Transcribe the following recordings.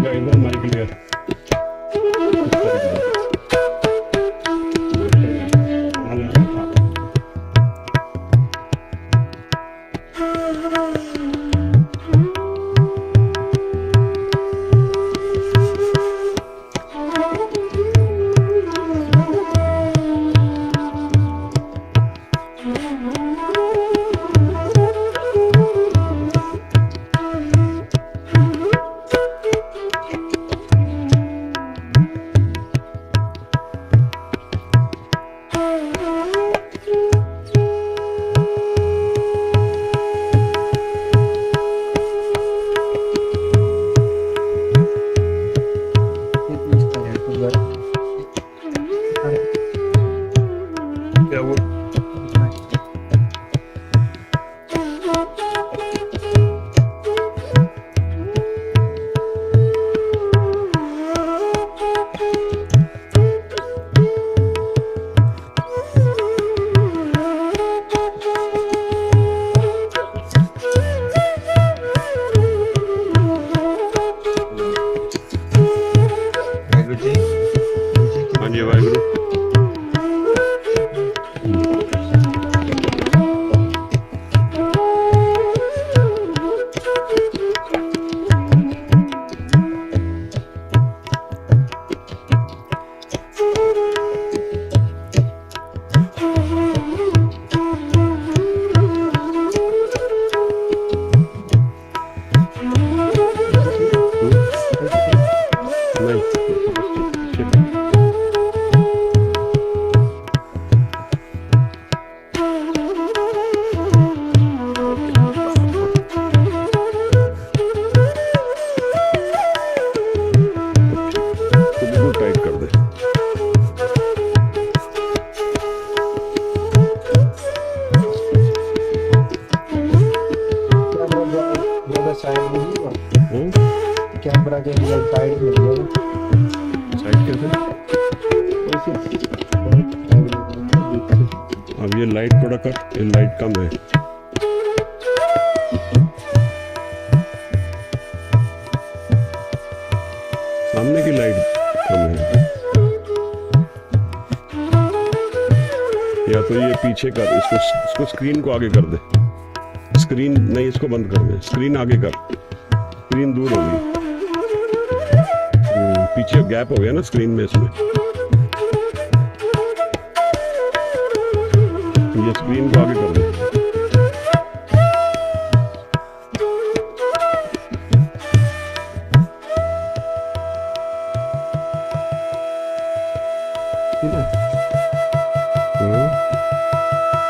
आएगा इधर mic clear. Camera के साइड में साइड कैसे? अब ये लाइट थोड़ा कट, ये लाइट कम है। सामने की लाइट कम है, या तो ये पीछे कर, इसको स्क्रीन को आगे कर दे। स्क्रीन नहीं, इसको बंद कर दे, स्क्रीन आगे कर, स्क्रीन दूर होगी, पीछे गैप हो गया ना स्क्रीन में, इसमें ये स्क्रीन को आगे कर दे।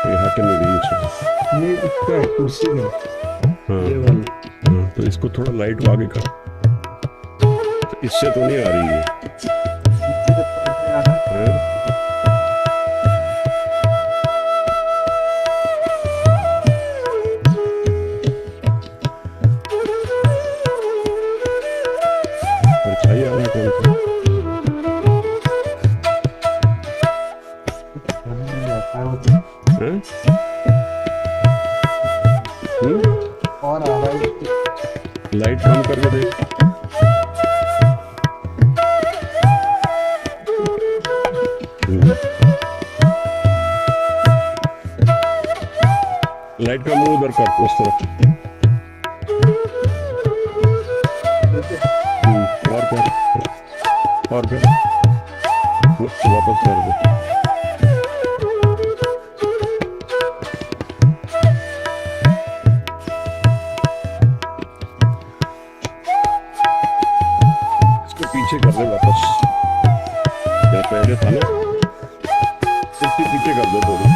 ये हट नहीं रही है, ये इसका कुर्सी है। हाँ, तो इसको थोड़ा लाइट को आगे कर, इससे तो नहीं आ रही है। परछाई आ रहा है कौन सा? और आ रहा है, लाइट कम करके देख। लाइट का मुंह उधर कर, उस तरफ, और कर, और कर, वापस कर दे। इसको पीछे कर दे वापस, क्या पहले था ना, इसके पीछे कर दे थोड़ी।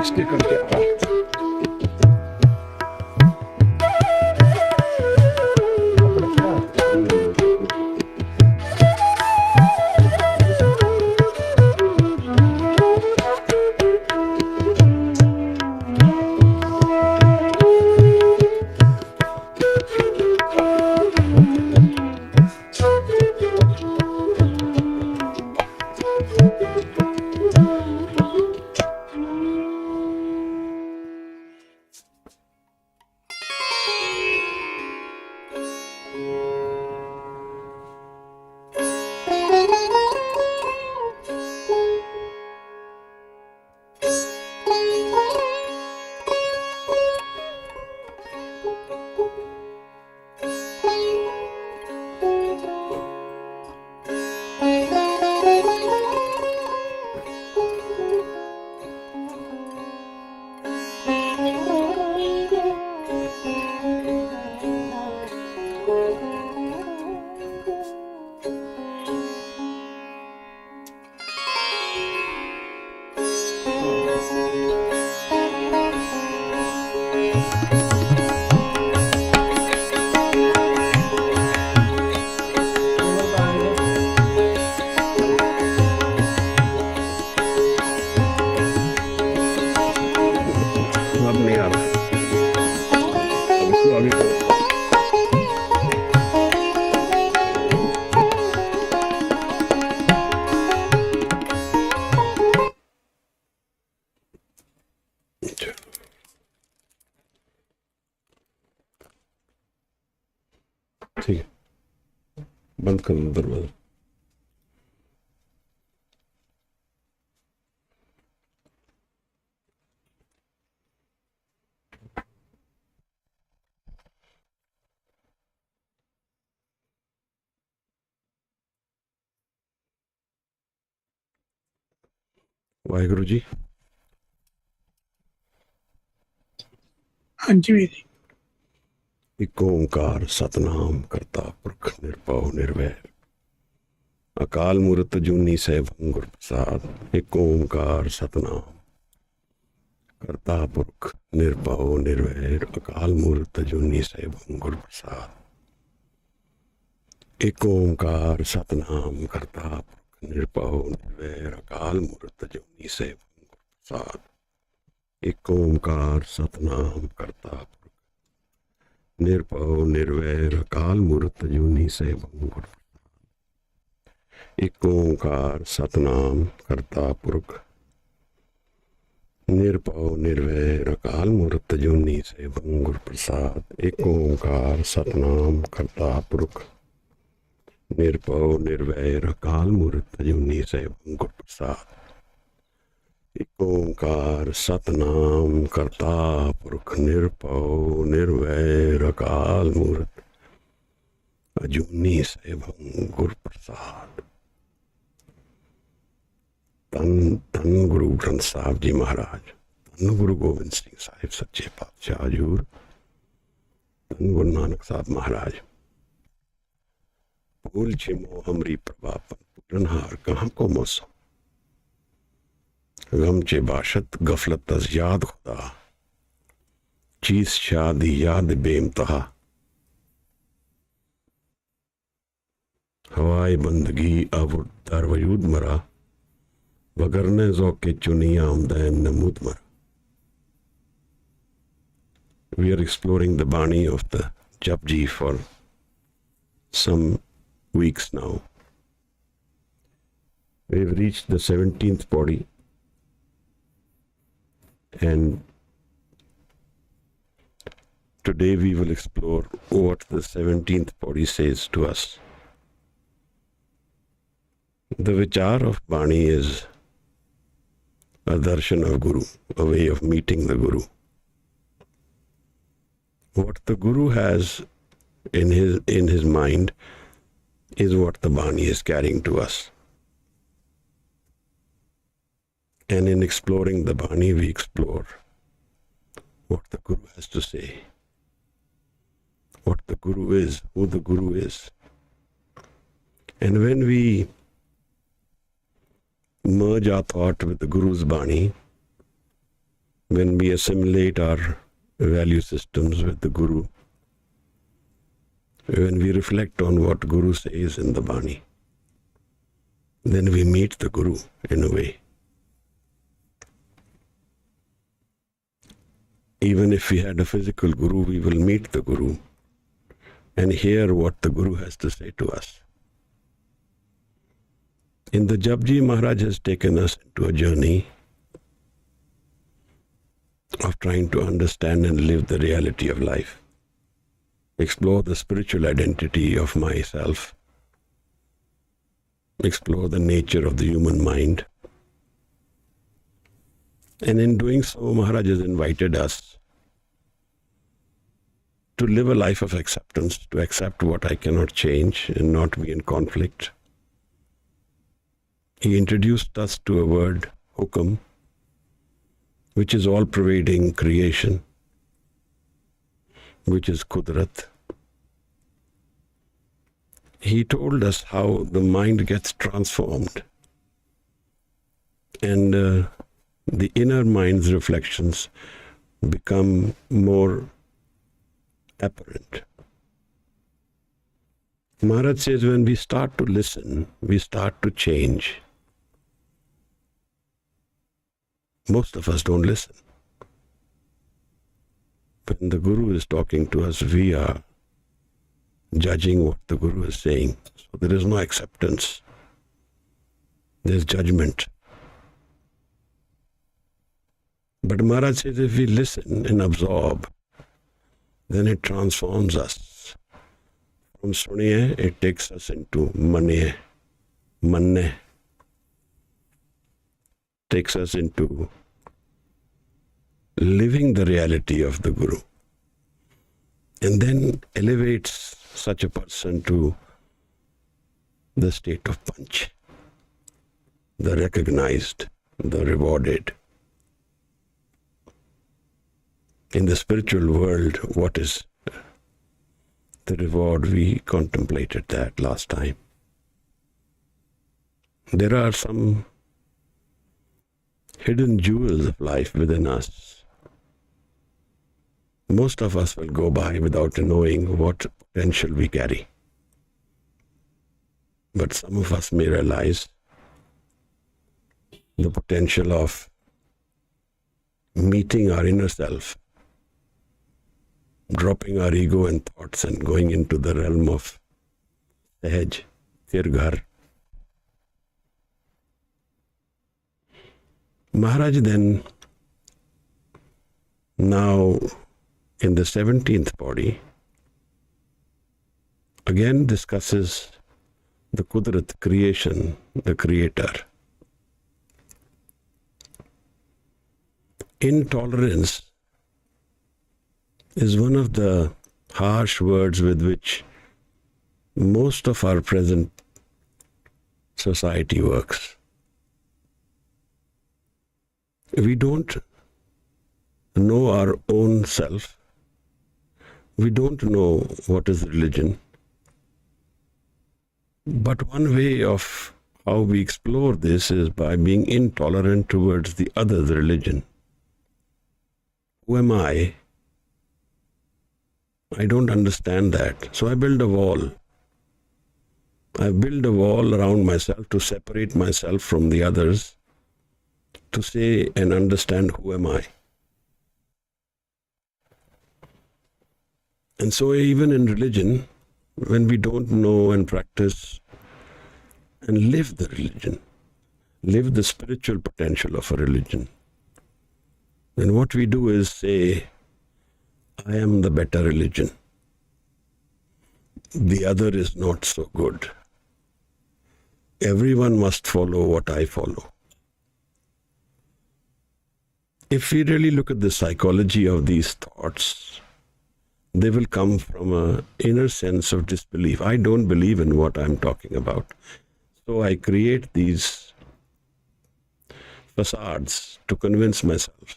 इसके करके आ रहा है। अब इसको आगे करो। ठीक है, बंद कर दो दरवाजा। वाहिगुरु जी। हाँ जी मेरी एक ओंकार सतनाम करता पुरख निरभव निर्वैर अकाल मूर्त जूनी सैभं गुर प्रसाद। एक ओंकार सतनाम करता पुरख निरभव निर्वैर अकाल मूर्त जूनी सैभं गुर प्रसाद। एक ओंकार सतनाम करता पुरख निरभव निर्वैर अकाल मूर्त जूनी सैभं गुर प्रसाद। एक ओंकार सतनाम करता निरभव निर्वैर अकाल मूर्त जूनी सैभं गुर प्रसाद। एक ओंकार सतनाम करता पुरख निरभव निर्वैर अकाल मूर्त जूनी सैभं गुर प्रसाद। एक ओंकार सतनाम करता पुरख निरभव निर्वैर अकाल मूर्त जूनी सैभं गुर प्रसाद। एक ओंकार सतनाम करता पुरख निरभव निर्वैर अकाल मूर्त अजूनी सैभं गुर प्रसाद। तन तन गुरु ग्रंथ साहब जी महाराज, तन गुरु गोबिंद सिंह साहिब सच्चे पातशाह हजूर, तन गुरु नानक साहब महाराज। भूल छिमो हमरी प्रभापन पूरनहार कहाँ को मौसम गम चे बाशत गफलत अज याद खुदा चीज शादी याद बेमतहा हवाए बंदगी अब दर वजूद मरा वगरने ज़ौक़े चुनिया आमदैन नमूद मरा। We are exploring the Bani of the JAPJI for some weeks now. We've reached the 17th Pauri, and today we will explore what the 17th Pauri says to us. The Vichaar of Bani is a darshan of Guru, a way of meeting the Guru. What the Guru has in his mind is what the Bani is carrying to us. And in exploring the Bani, we explore what the Guru has to say, what the Guru is, who the Guru is. And when we merge our thought with the Guru's Bani, when we assimilate our value systems with the Guru, when we reflect on what Guru says in the Bani, then we meet the Guru in a way. Even if we had a physical Guru, we will meet the Guru and hear what the Guru has to say to us. In the JAPJI, Maharaj has taken us into a journey of trying to understand and live the reality of life, explore the spiritual identity of myself, explore the nature of the human mind. And in doing so, Maharaj has invited us to live a life of acceptance, to accept what I cannot change and not be in conflict. He introduced us to a word, hukam, which is all-pervading creation, which is Qudrat. He told us how the mind gets transformed and the inner mind's reflections become more apparent. Maharaj says when we start to listen, we start to change. Most of us don't listen. when the Guru is talking to us, we are judging what the Guru is saying. So there is no acceptance. There's judgment. But Maharaj says if we listen and absorb, then it transforms us. From suniye, it takes us into maniye, manne, takes us into living the reality of the Guru, and then elevates such a person to the state of Panch, the recognized, the rewarded. In the spiritual world, what is the reward? We contemplated that last time. There are some hidden jewels of life within us. Most of us will go by without knowing what potential we carry. But some of us may realize the potential of meeting our inner self, dropping our ego and thoughts and going into the realm of Sahaj, Tirghar. Maharaj then, now in the 17th body, again discusses the Kudrat, creation, the creator. Intolerance is one of the harsh words with which most of our present society works. We don't know our own self. We don't know what is religion. But one way of how we explore this is by being intolerant towards the other's religion. Who am I? I don't understand that. So I build a wall. I build a wall around myself to separate myself from the others, to say and understand who am I. And so even in religion, when we don't know and practice and live the religion, live the spiritual potential of a religion, then what we do is say, I am the better religion. The other is not so good. Everyone must follow what I follow. If we really look at the psychology of these thoughts, they will come from an inner sense of disbelief. I don't believe in what I'm talking about. So I create these facades to convince myself.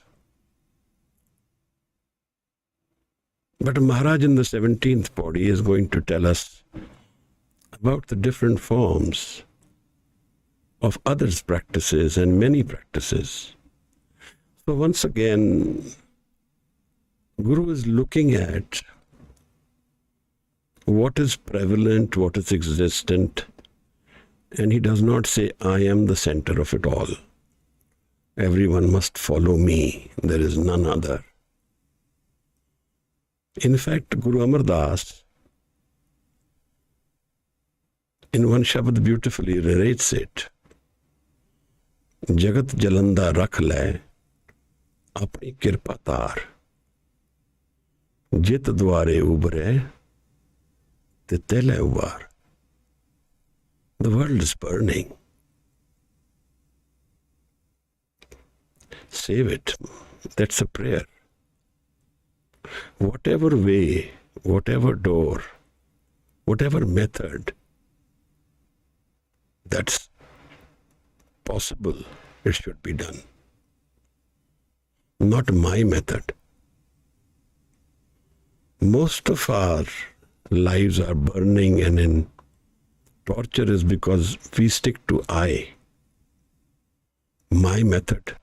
But Maharaj in the 17th body is going to tell us about the different forms of others' practices and many practices. So once again, Guru is looking at what is prevalent, what is existent, and he does not say, I am the center of it all. Everyone must follow me. There is none other. In fact, Guru Amar Das, in one Shabad beautifully narrates it. Jagat jalanda rakh le, apni kirpa tar. Jit dware ubre, te tele ubar. The world is burning. Save it. That's a prayer. Whatever way, whatever door, whatever method that's possible, it should be done. Not my method. Most of our lives are burning and in torture is because we stick to I, my method,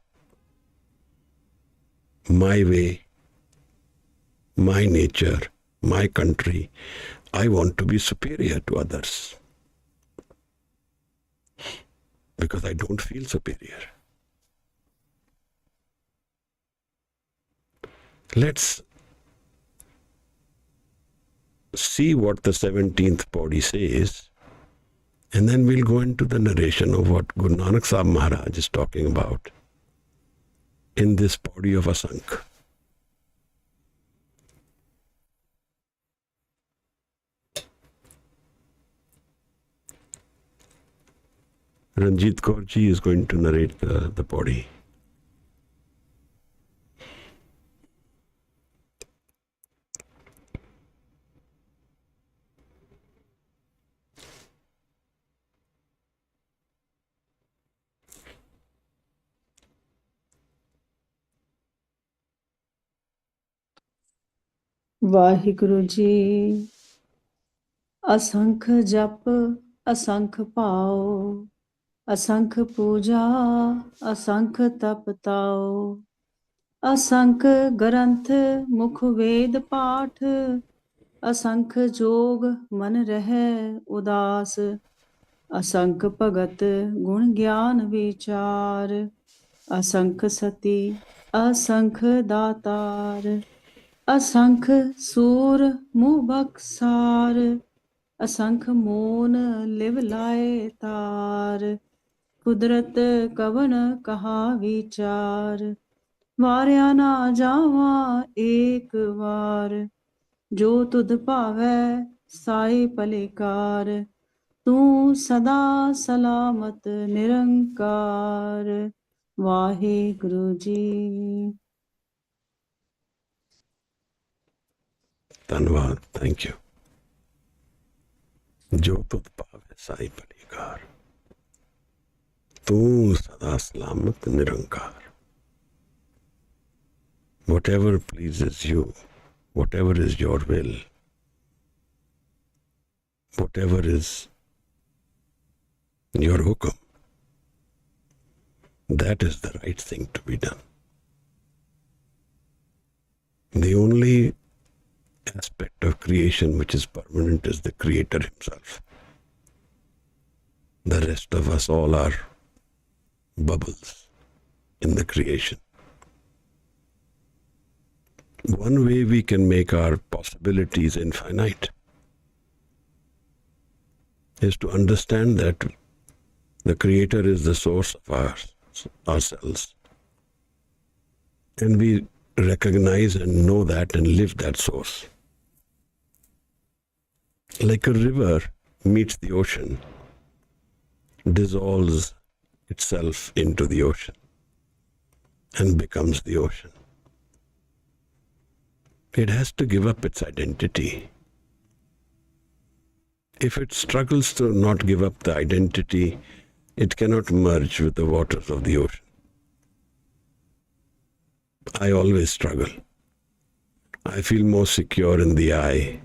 my way, my nature, my country. I want to be superior to others because I don't feel superior. Let's see what the 17th Pauri says, and then we'll go into the narration of what Guru Nanak Sahib Maharaj is talking about in this Pauri of Asank. Ranjit Kaur ji is going to narrate the Pauri. Waheguru ji ਅਸੰਖ ਜਪ ਅਸੰਖ ਭਾਉ ਅਸੰਖ ਪੂਜਾ ਅਸੰਖ ਤਪ ਤਾਉ ਅਸੰਖ ਗ੍ਰੰਥ ਮੁਖ ਵੇਦ ਪਾਠ ਅਸੰਖ ਜੋਗ ਮਨ ਰਹਿ ਉਦਾਸ ਅਸੰਖ ਭਗਤ ਗੁਣ ਗਿਆਨ ਵਿਚਾਰ ਅਸੰਖ ਸਤੀ ਅਸੰਖ ਦਾਤਾਰ ਅਸੰਖ ਸੂਰ ਮੂਹ ਬਖਸਾਰ ਅਸੰਖ ਮੋਨ ਲਿਵ ਲਾਏ ਤਾਰ ਕੁਦਰਤ ਕਵਨ ਕਹਾ ਵਿਚਾਰ ਵਾਰਿਆ ਨਾ ਜਾਵਾਂ ਏਕ ਵਾਰ ਜੋ ਤੁਧ ਭਾਵੈ ਸਾਈ ਭਲੇਕਾਰ ਤੂੰ ਸਦਾ ਸਲਾਮਤ ਨਿਰੰਕਾਰ ਵਾਹਿਗੁਰੂ ਜੀ। ਧੰਨਵਾਦ, ਥੈਂਕ ਯੂ। ਜੋ ਤੁਧ ਭਾਵੈ ਸਾਈ ਭਲੇਕਾਰ ਤੂੰ ਸਦਾ ਸਲਾਮਤ ਨਿਰੰਕਾਰ। Whatever pleases you, whatever is your will, whatever is your hukum, that is the right thing to be done. The only aspect of creation which is permanent is the Creator himself. The rest of us all are bubbles in the creation. One way we can make our possibilities infinite is to understand that the Creator is the source of ourselves. And we recognize and know that and live that source. Like a river meets the ocean, dissolves itself into the ocean and becomes the ocean. It has to give up its identity. If it struggles to not give up the identity, it cannot merge with the waters of the ocean. I always struggle. I feel more secure in the I.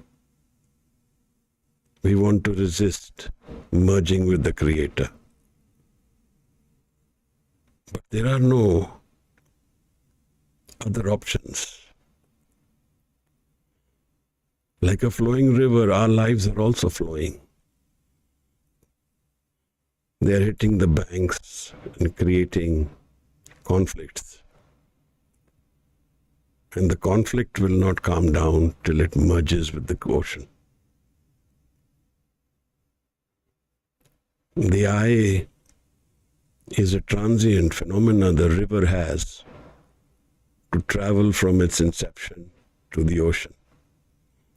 We want to resist merging with the Creator. But there are no other options. Like a flowing river, our lives are also flowing. They are hitting the banks and creating conflicts. And the conflict will not calm down till it merges with the ocean. The eye is a transient phenomenon the river has to travel from its inception to the ocean.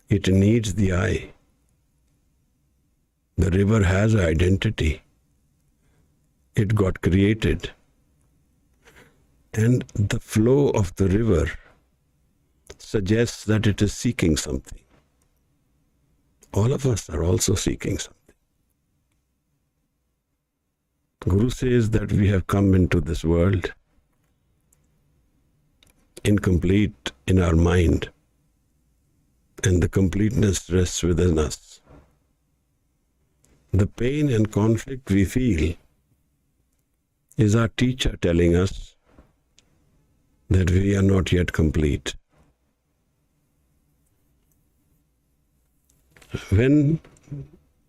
It needs the eye. The river has an identity. It got created. And the flow of the river suggests that it is seeking something. All of us are also seeking something. Guru says that we have come into this world incomplete in our mind, and the completeness rests within us. The pain and conflict we feel is our teacher telling us that we are not yet complete. When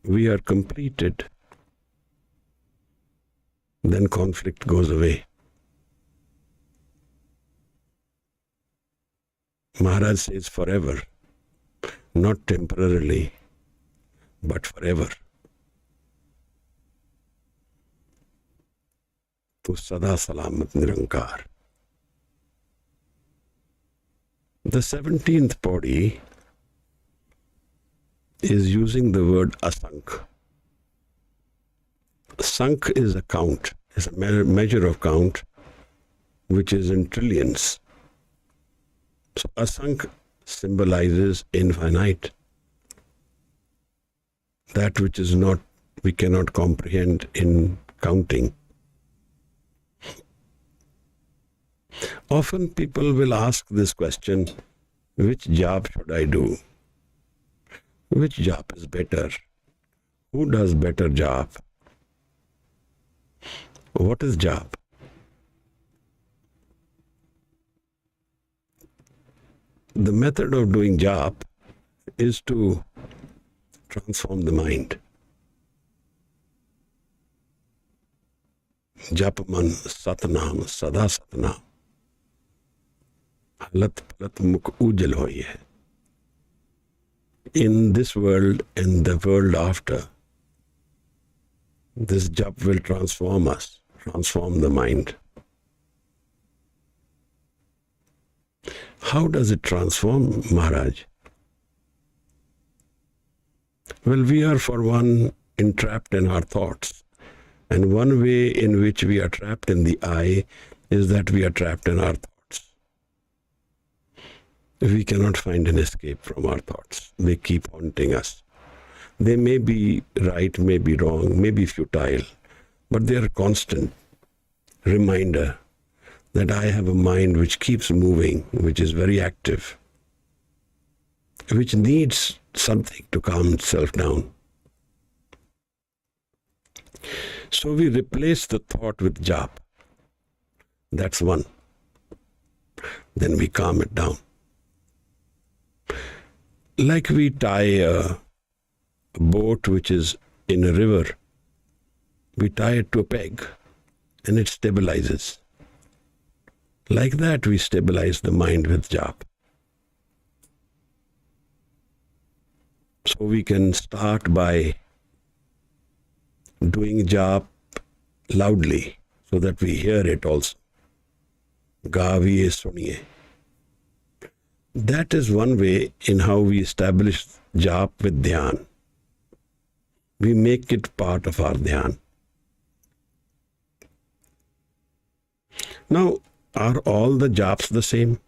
we are completed, then conflict goes away. Maharaj says forever. not temporarily, but forever. तो सदा सलामत निरंकार. The 17th pauri is using the word asank. Sank is a count, is a measure of count which is in trillions. So asank symbolizes infinite, that which is not, we cannot comprehend in counting. Often people will ask this question, which job should I do? Which job is better? Who does better job? What is job? The method of doing job is to transform the mind. Japaman Satnam Sada Satnam. Halat palat mukh ujjal hoyi hai. In this world and the world after, this jap will transform us, transform the mind. How does it transform, Maharaj? Well, we are for one entrapped in our thoughts. And one way in which we are trapped in the I is that we are trapped in our thoughts. We cannot find an escape from our thoughts. They keep haunting us. They may be right, may be wrong, may be futile, but they are a constant reminder that I have a mind which keeps moving, which is very active, which needs something to calm itself down. So we replace the thought with jap. That's one. Then we calm it down. Like we tie a boat which is in a river, we tie it to a peg and it stabilizes. Like that we stabilize the mind with jap. So we can start by doing jap loudly so that we hear it also. Gaviye suniye. That is one way in how we establish jap with dhyan. We make it part of our dhyan. Now, are all the japs the same?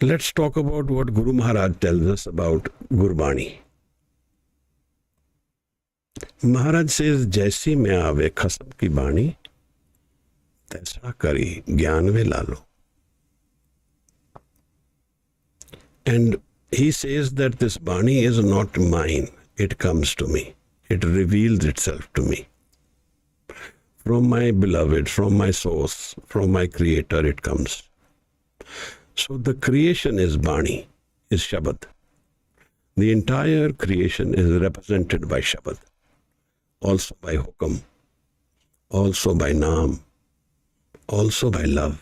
Let's talk about what Guru Maharaj tells us about Gurbani. Maharaj says, Jaisi mein aave khasam ki bani, taisa kari gyan ve lalo. And he says that this bani is not mine. It comes to me. It reveals itself to me. From my beloved, from my source, from my creator it comes. So the creation is bani, is Shabad. The entire creation is represented by Shabad. Also by hukam, also by naam, also by love.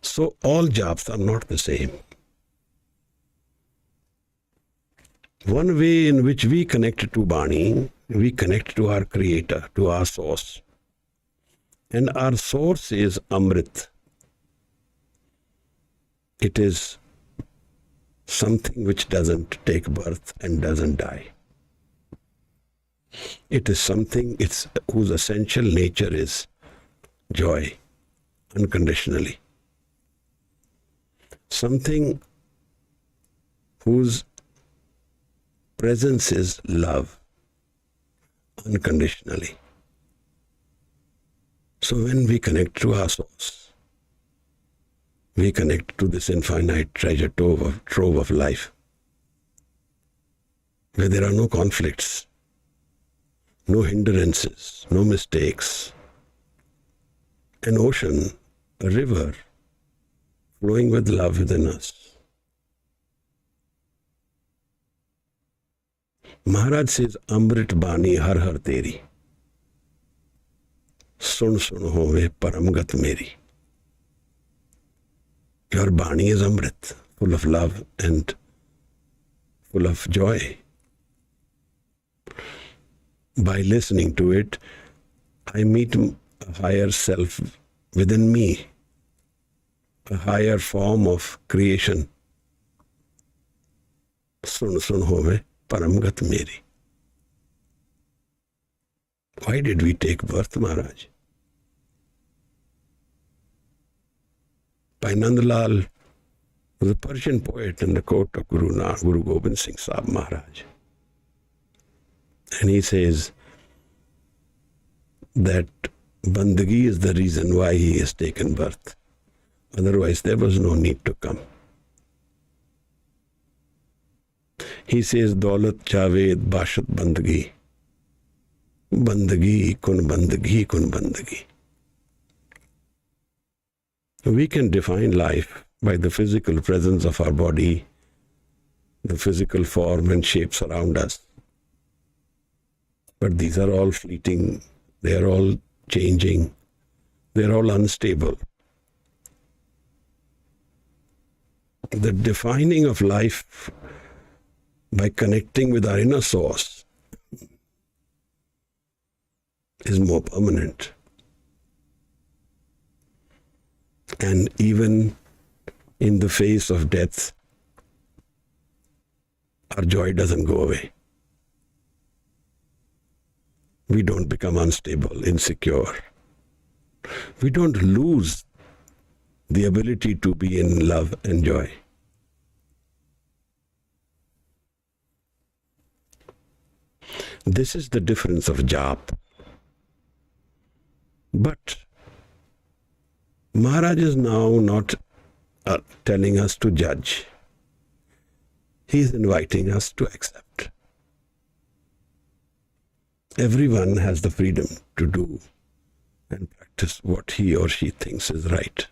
So all japs are not the same. One way in which we connect to Bani, we connect to our creator, to our source. And our source is Amrit. It is something which doesn't take birth and doesn't die. It is something whose essential nature is joy, unconditionally. Something whose presence is love, unconditionally. So when we connect to our source, we connect to this infinite treasure trove of life, where there are no conflicts, no hindrances, no mistakes. An ocean, a river, flowing with love within us. Maharaj says, Amrit Bani har har teri. Sun sun hove paramgat meri. Your Bani is Amrit, full of love and full of joy. By listening to it, I meet a higher self within me, a higher form of creation. Sun sun hove paramgat meri. Why did we take birth, Maharaj? By Nandlal was a Persian poet in the court of Guru Nanak, Guru Gobind Singh Sahib Maharaj. And he says that bandagi is the reason why he has taken birth. Otherwise, there was no need to come. He says, Daulat Javed Bashat Bandagi. Bandagi kun bandagi kun bandagi. We can define life by the physical presence of our body, the physical form and shapes around us. But these are all fleeting, they are all changing, they are all unstable. The defining of life by connecting with our inner source is more permanent. And even in the face of death, our joy doesn't go away. We don't become unstable, insecure. We don't lose the ability to be in love and joy. This is the difference of jap. But Maharaj is now not telling us to judge. He is inviting us to accept. Everyone has the freedom to do and practice what he or she thinks is right.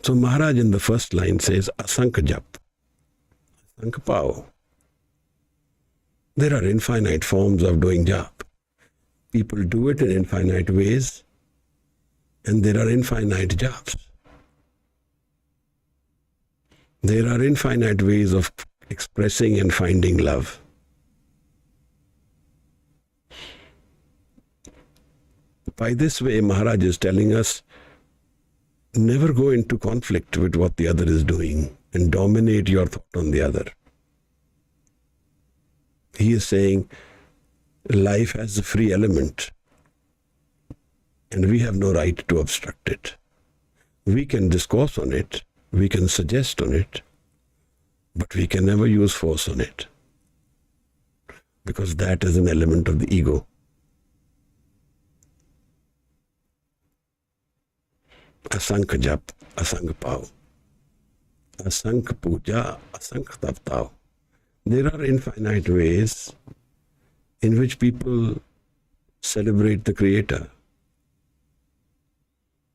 So Maharaj in the first line says, Asank jap, asank pao. There are infinite forms of doing jap. People do it in infinite ways, and there are infinite japs. There are infinite ways of expressing and finding love. By this way, Maharaj is telling us, never go into conflict with what the other is doing and dominate your thought on the other. He is saying, life has a free element and we have no right to obstruct it. We can discourse on it, we can suggest on it, but we can never use force on it, because that is an element of the ego. Asank jap, asank pao. Asank puja, asank taptao. There are infinite ways in which people celebrate the Creator.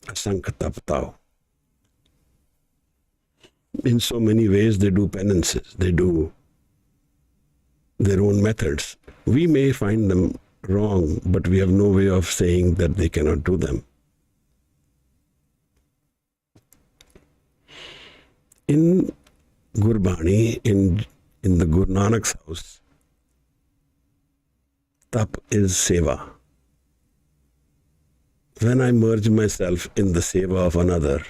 Asank taptao. In so many ways they do penances, they do their own methods. We may find them wrong, but we have no way of saying that they cannot do them. In Gurbani, in the Guru Nanak's house, tap is seva. When I merge myself in the seva of another,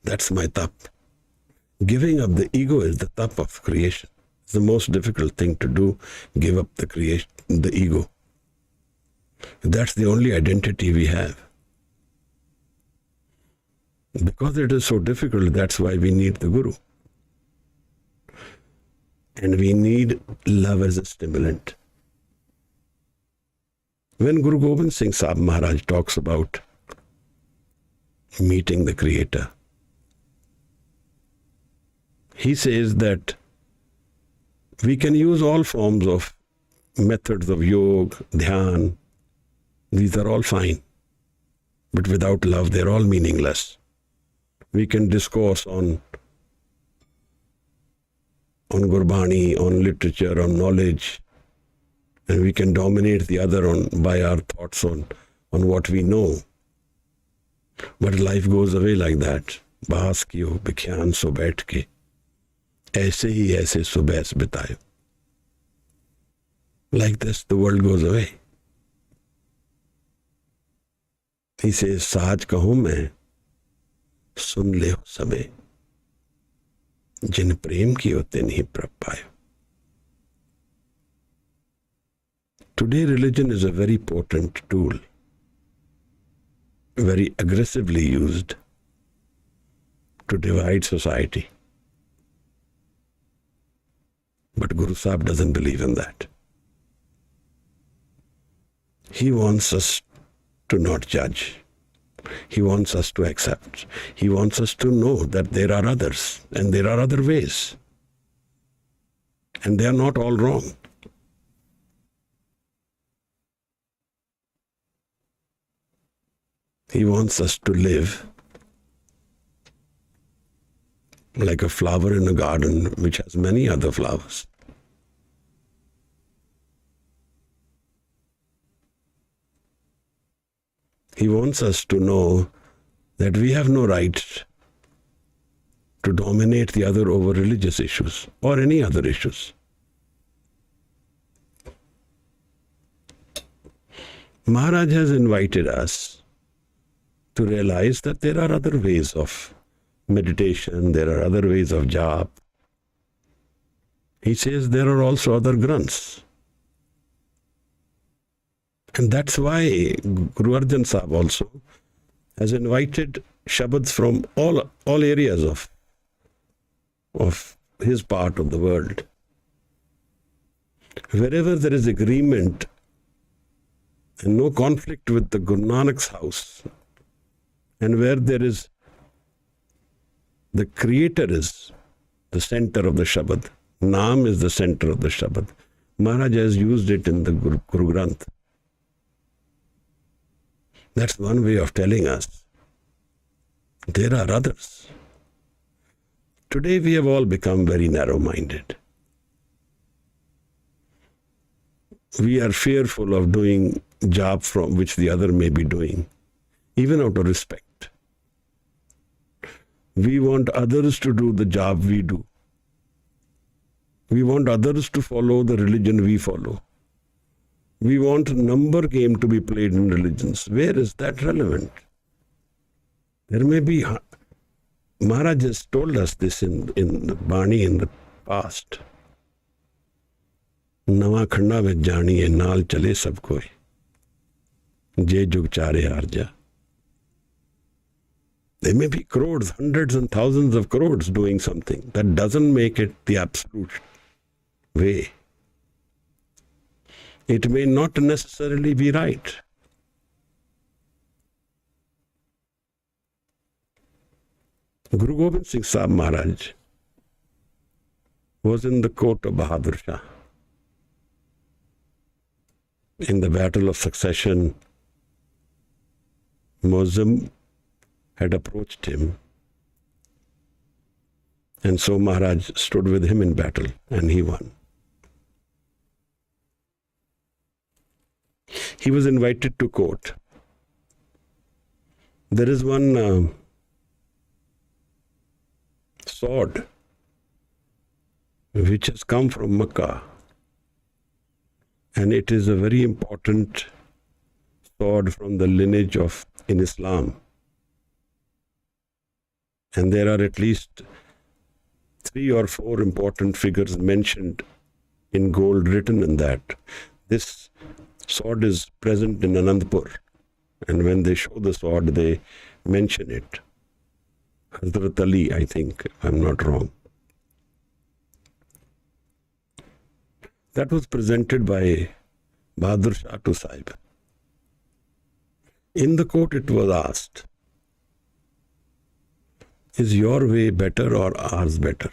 that's my tap. Giving up the ego is the tap of creation. It's the most difficult thing to do, give up the creation, the ego. That's the only identity we have. Because it is so difficult, that's why we need the Guru. And we need love as a stimulant. When Guru Gobind Singh Sahib Maharaj talks about meeting the Creator, he says that we can use all forms of methods of yoga, dhyan. These are all fine. But without love, they're all meaningless. We can discourse on Gurbani, on literature, on knowledge, and we can dominate the other by our thoughts on what we know. But life goes away like that. बास कियो बिख्यान सो बैठ के, ऐसे ही ऐसे सुबह बितायो. Like this, the world goes away. He says, साज कहूं मैं, सुन ले हो सबे, जिन प्रेम की होते नहीं प्रभ पायो. Today, religion is a very potent tool, very aggressively used to divide society. But Guru Sahib doesn't believe in that. He wants us to not judge. He wants us to accept. He wants us to know that there are others and there are other ways. And they are not all wrong. He wants us to live like a flower in a garden which has many other flowers. He wants us to know that we have no right to dominate the other over religious issues or any other issues. Maharaj has invited us to realize that there are other ways of meditation, there are other ways of jap. He says there are also other granths. And that's why Guru Arjan Sahib also has invited Shabads from all areas of his part of the world. Wherever there is agreement and no conflict with the Guru Nanak's house, and where there is the creator is the center of the Shabad, Naam is the center of the Shabad. Maharaj has used it in the Guru Granth. That's one way of telling us there are others. Today we have all become very narrow-minded. We are fearful of doing jap from which the other may be doing, even out of respect. We want others to do the job we do. We want others to follow the religion we follow. We want a number game to be played in religions. Where is that relevant? There may be, Maharaj has told us this in the Bani in the past. Nawa khanda vich jani hai, naal chale sab koi. Je jug chare arja. There may be crores, hundreds and thousands of crores doing something. That doesn't make it the absolute way. It may not necessarily be right. Guru Gobind Singh Sahib Maharaj was in the court of Bahadur Shah. In the battle of succession, Muazzam had approached him, and so Maharaj stood with him in battle and he won. He was invited to court. There is one sword which has come from Makkah, and it is a very important sword from the lineage of in Islam. And there are at least 3 or 4 important figures mentioned in gold written in that. This sword is present in Anandpur, and when they show the sword, they mention it. Hazrat Ali, I think, if I'm not wrong. That was presented by Bahadur Shah to Sahib. In the court it was asked, is your way better or ours better?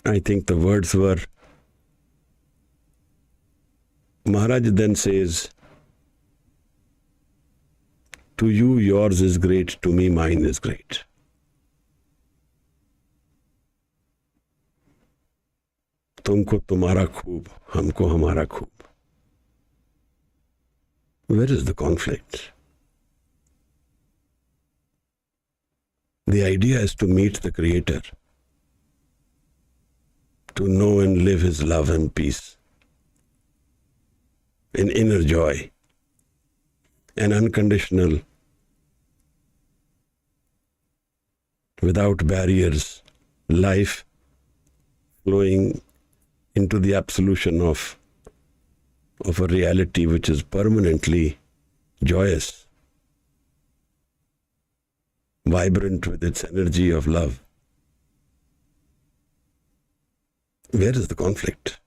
I think the words were, Maharaj then says, to you yours is great, to me mine is great. तुमको तुम्हारा खूब, हमको हमारा खूब. Where is the conflict? The idea is to meet the Creator, to know and live His love and peace, in inner joy, and unconditional, without barriers, life flowing into the absolution of a reality which is permanently joyous, vibrant with its energy of love. Where is the conflict?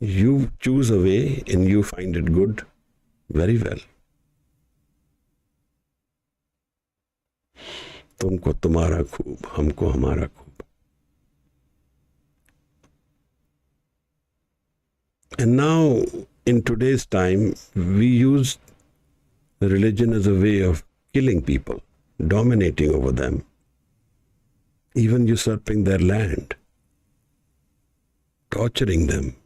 You choose a way and you find it good, very well. तुमको तुम्हारा खूब, हमको हमारा खूब. And now, in today's time, we use religion as a way of killing people, dominating over them, even usurping their land, torturing them.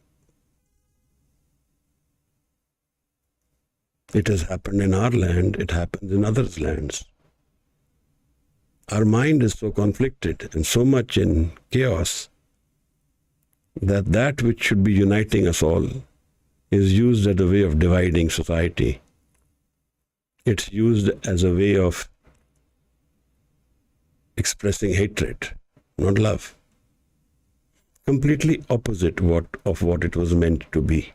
It has happened in our land, it happens in others' lands. Our mind is so conflicted and so much in chaos that which should be uniting us all is used as a way of dividing society. It's used as a way of expressing hatred, not love. Completely opposite of what it was meant to be.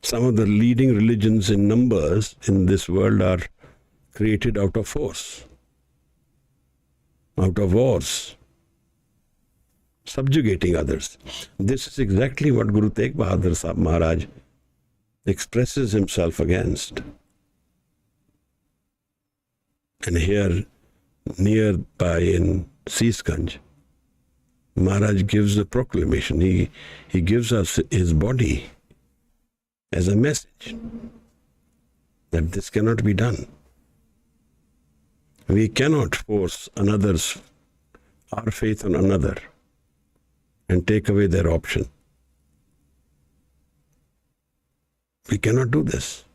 Some of the leading religions in numbers in this world are created out of force, out of wars, subjugating others. This is exactly what Guru Tegh Bahadur Sahib Maharaj expresses himself against. And here, nearby in Seesganj, Maharaj gives a proclamation. He gives us his body as a message that this cannot be done. We cannot force our faith on another and take away their option. We cannot do this.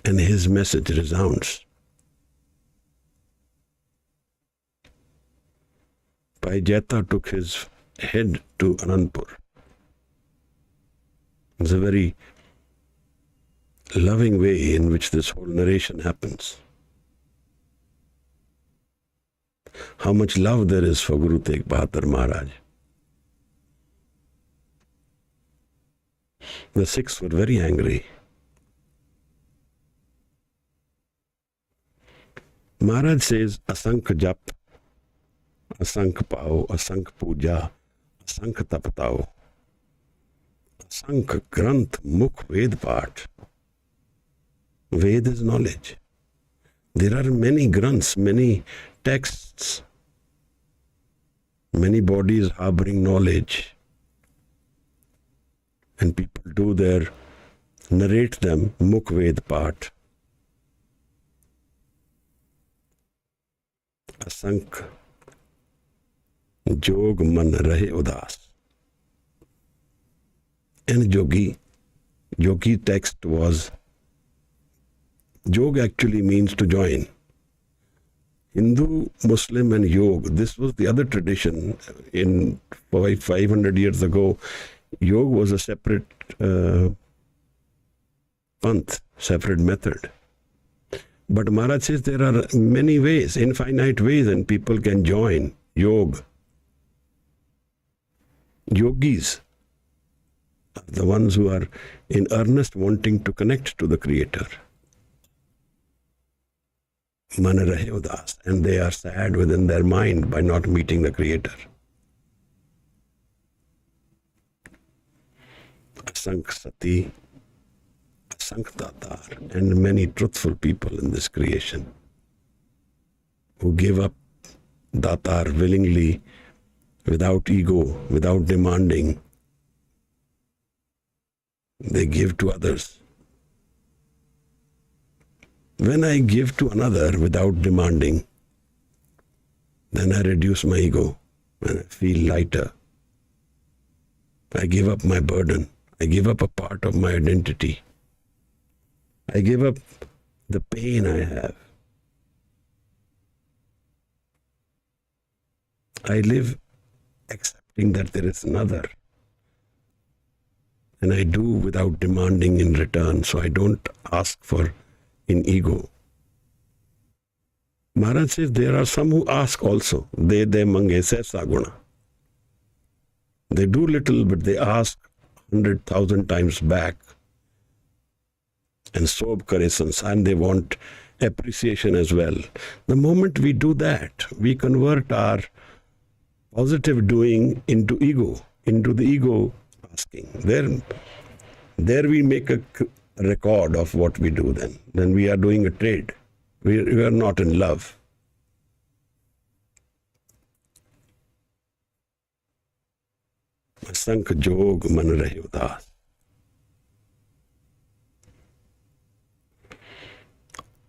And his message resounds. Bhai Jeta took his head to Anandpur. It's a very loving way in which this whole narration happens. How much love there is for Guru Tegh Bahadur Maharaj. The Sikhs were very angry. Maharaj says, Asank jap, Asank pao, Asank puja, Asank tapatao, Asank granth mukh ved path. Ved is knowledge. There are many granths, many texts, many bodies harboring knowledge. And people narrate them, mukh ved path. Asank jog man rahe udas. And yogi text was, Jog actually means to join. Hindu, Muslim and Yoga, this was the other tradition. In 500 years ago, Yoga was a separate panth, separate method. But Maharaj says there are many ways, infinite ways, and people can join Yoga. Yogis are the ones who are in earnest wanting to connect to the Creator. Man rahe udas, and they are sad within their mind by not meeting the Creator. Asank sati, asank datar, and many truthful people in this creation who give up datar willingly, without ego, without demanding. They give to others. When I give to another without demanding, then I reduce my ego. when I feel lighter, I give up my burden. I give up a part of my identity. I give up the pain I have. I live accepting that there is another. And I do without demanding in return, so I don't ask for in ego. Maharaj says there are some who ask also. De mange se saguna. They do little, but they ask 100,000 times back. And sob kare sansar, and they want appreciation as well. The moment we do that, we convert our positive doing into ego, into the ego asking. There we make a record of what we do then. Then we are doing a trade. We are not in love. Asank jog man rahe udas.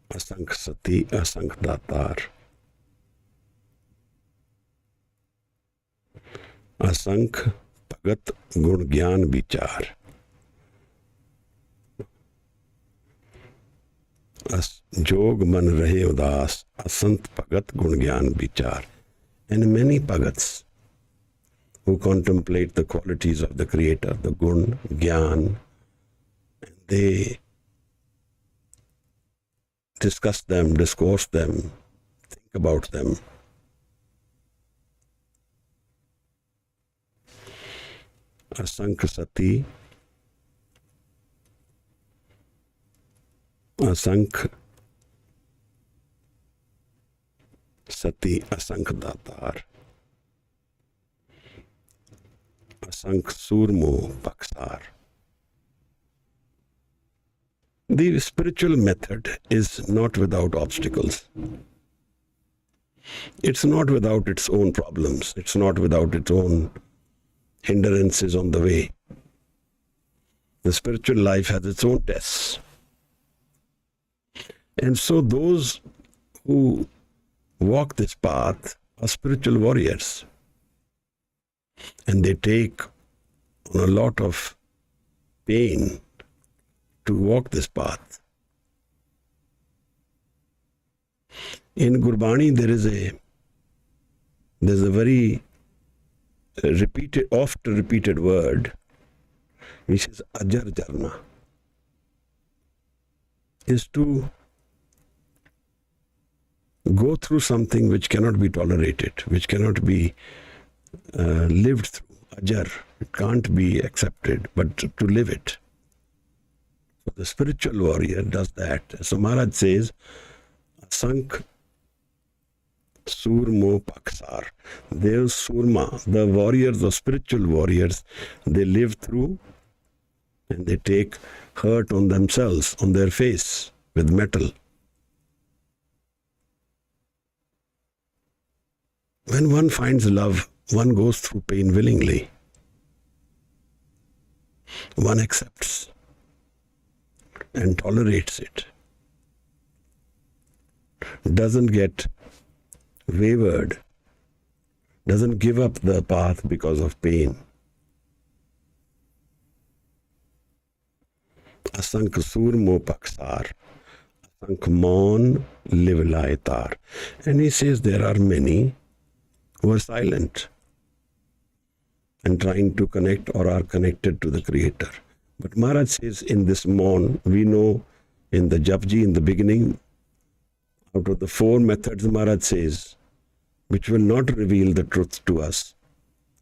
Asank sati, asank datar. Asank pagat gun gyan vichar. Jog man rahe udas, asant pagat gun gyan vichar. And many pagats who contemplate the qualities of the Creator, the gun, gyan, and they discuss them, discourse them, think about them. Asank sati, asank sati, asank datar, asank surmo paksar. The spiritual method is not without obstacles. It's not without its own problems. It's not without its own hindrances on the way. The spiritual life has its own tests. And so those who walk this path are spiritual warriors. And they take on a lot of pain to walk this path. In Gurbani there's a very oft repeated word which is ajar jarna, is to go through something which cannot be tolerated, which cannot be lived through. Ajar, it can't be accepted, but to live it. So the spiritual warrior does that. So Maharaj says, Asank Surmo Paksar. Those Surma, the warriors, the spiritual warriors, they live through and they take hurt on themselves, on their face with metal. When one finds love, one goes through pain willingly. One accepts and tolerates it. Doesn't get wavered, doesn't give up the path because of pain. Asank surmo paksar, asank mon livlaitar. And he says there are many who are silent and trying to connect or are connected to the Creator. But Maharaj says in this Maun, we know in the JAPJI, in the beginning, out of the 4 methods, Maharaj says, which will not reveal the truth to us.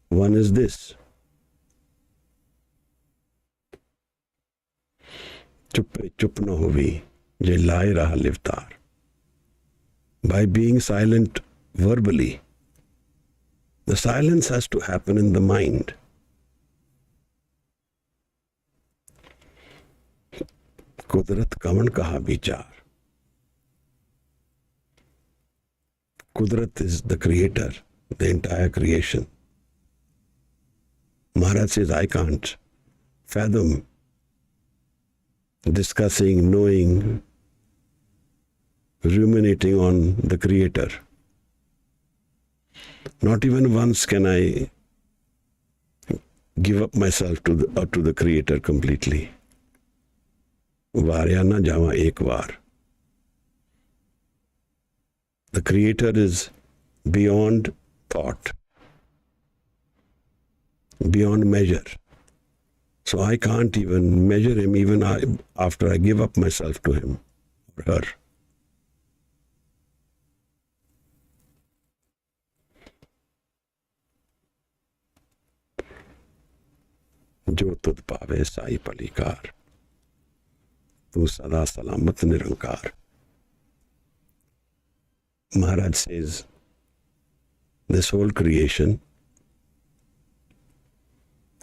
One is this. Chuppe chup na hovi, je lai raha livtar. By being silent verbally, the silence has to happen in the mind. Kudrat kavan kaha Vichaar. Kudrat is the creator, the entire creation. Maharaj says, I can't fathom discussing, knowing, ruminating on the Creator. Not even once can I give up myself to the Creator completely. Varya na java ek var. The Creator is beyond thought, beyond measure. So I can't even measure him even after I give up myself to him or her. जो तुद पावे साई पलिकार, तू सदा सलामत निरंकार. Maharaj says, this whole creation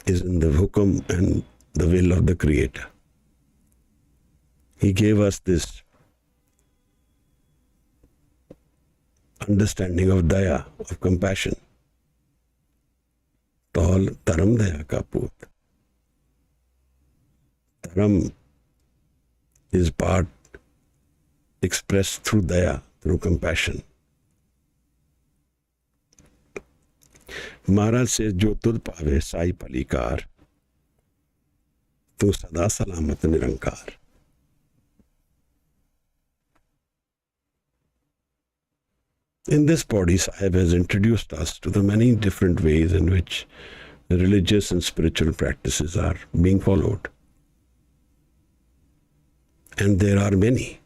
is in the hukum and the will of the Creator. He gave us this understanding of daya, of compassion. Tol taram daya ka poot. Taram is part expressed through daya, through compassion. Maharaj says, jo tud pave sai palikar, tu sada salamat nirankar. In this body, Sahib has introduced us to the many different ways in which religious and spiritual practices are being followed. And there are many.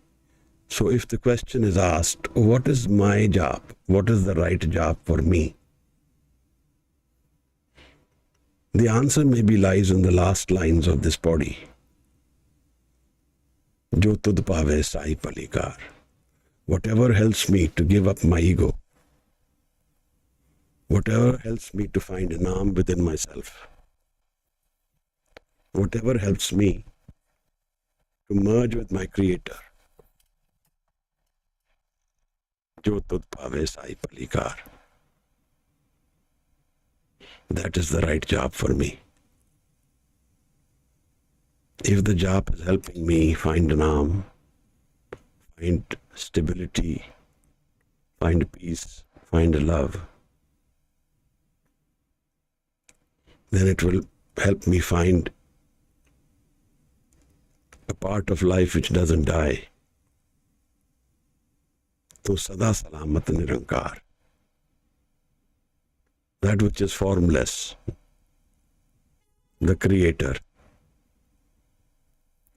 So if the question is asked, what is my job? What is the right job for me? The answer maybe lies in the last lines of this body. Jo tud pave sai palikar. Whatever helps me to give up my ego, whatever helps me to find an arm within myself, whatever helps me to merge with my Creator, jo tud pave sai palikar. That is the right job for me. If the job is helping me find an arm, find stability, find peace, find love, then it will help me find a part of life which doesn't die. To sada salamat nirankar. That which is formless, the Creator,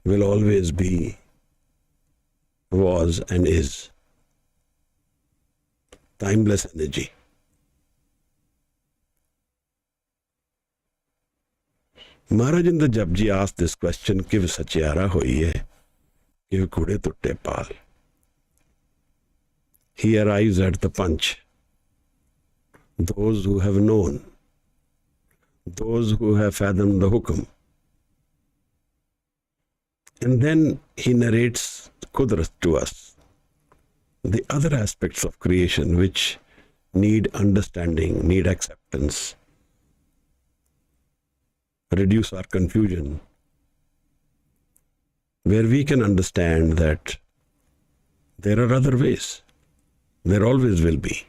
will always be, was and is timeless energy. Maharaj in the JAPJI asked this question, Kiv sachiara hoiye, kiv kude tutte pal. He arrives at the punch. Those who have known, those who have fathomed the hukum. And then he narrates Qudrat to us, the other aspects of creation which need understanding, need acceptance, reduce our confusion, where we can understand that there are other ways. There always will be.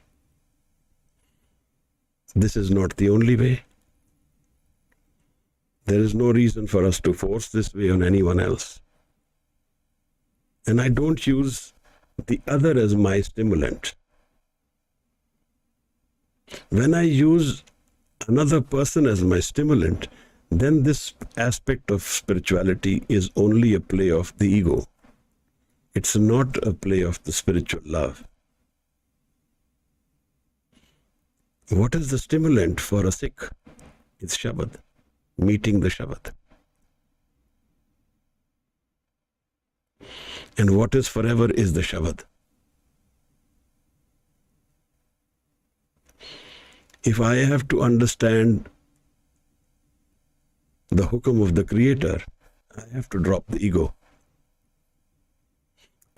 This is not the only way. There is no reason for us to force this way on anyone else. And I don't use the other as my stimulant. When I use another person as my stimulant, then this aspect of spirituality is only a play of the ego. It's not a play of the spiritual love. What is the stimulant for a Sikh? It's Shabad, meeting the Shabad. And what is forever is the Shabad. If I have to understand the hukum of the Creator, I have to drop the ego.